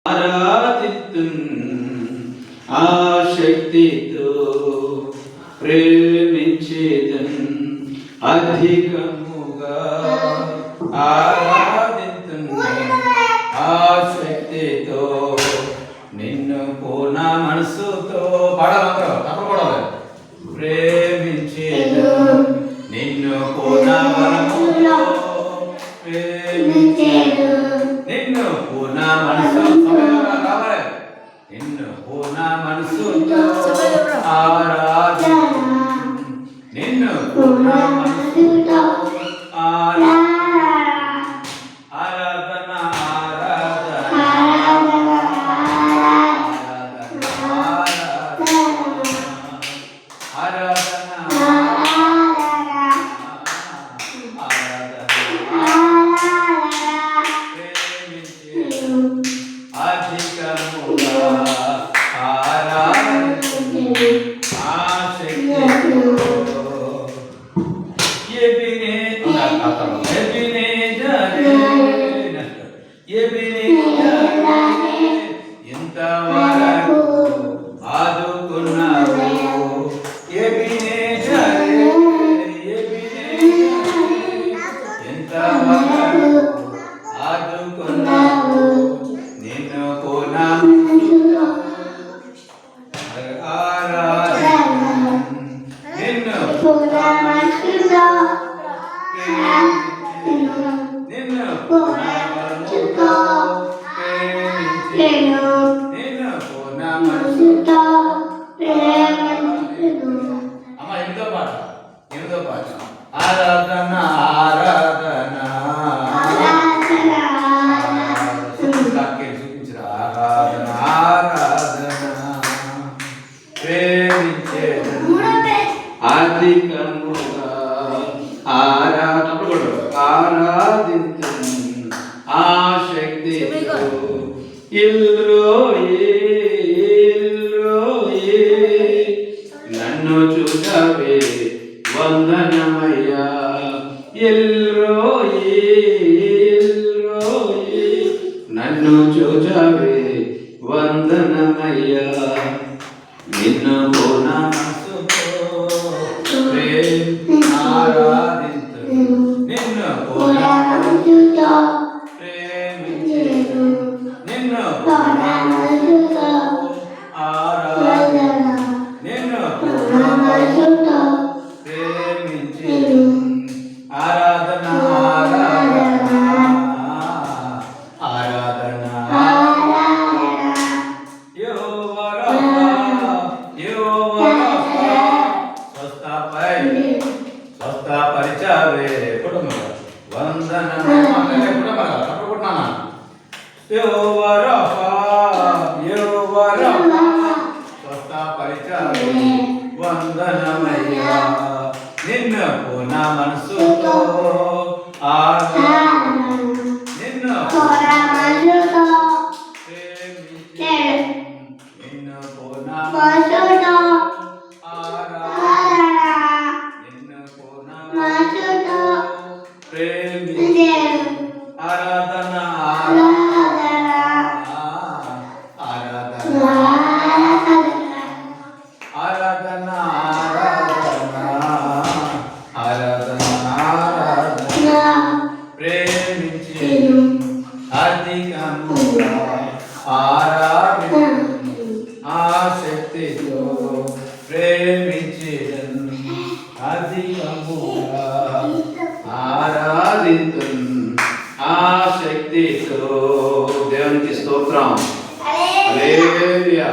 ఆరాధితున్ ఆ శక్తితో ప్రేమించేదన్ అధికముగా ఆరాధితున్ ఆ శక్తితో నిన్ను పూర్ణ మనసుతో పాడాలి తప్పకూడదు ప్రేమించేదన్ నిన్ను పూర్ణ బలముతో నిన్ను పూర్ణ మనసు రావాలి నిన్ను పూర్ణ మనసుతో ఆరాధన నిన్ను పూర్ణ మనసుతో ఆరాధన ఆరాధన ఎంతవరకు ఆదుకున్నావు ఎంతవరకు ఆదుకున్నావు నిన్ను పూర్ణ నిన్ను నిన్ను పూర్ణ మనసుతో అమ్మ ఎనిమిదో పాట ఆరాధన ఆరాధన చూపించరా ఆరాధన ఆరాధన ప్రేమించేదను అధికముగా ఆరాధింతును ఆ శక్తితో నన్ను చూడవే వందనమయ్యా నన్ను చూడవే వందనమయ్యా నిన్ను పూర్ణ మనసుతో ఆరాధింతును నిన్ను పూర్ణ మనసుతో ప్రేమించేదను నిన్ను పూర్ణ మనసుతో ఆరాధన నిన్ను పూర్ణ మనసుతో ప్రేమించేదను ఆరాధన ఆరాధన ఆరాధన యెహోవా స్వస్థపరిచావే కుటుంబం వందనము కుటుంబాలు తప్పకుంటున్నానా యెహోవా స్వస్థపరిచావే వందనమయ్యా నిన్ను పూర్ణ మనసుతో నిన్ను నిన్ను పూర్ణ మనసుతో ఆరాధన ఆరాధన ఆరాధన ఆరాధన ఆరాధన ప్రేమించేదను అధికముగా ఆరాధింతును ఆ శక్తితో ప్రేమించేదను అధికముగా ఆరాధింతును ఆ శక్తితో దేవునికి స్తోత్రం హల్లెలూయా.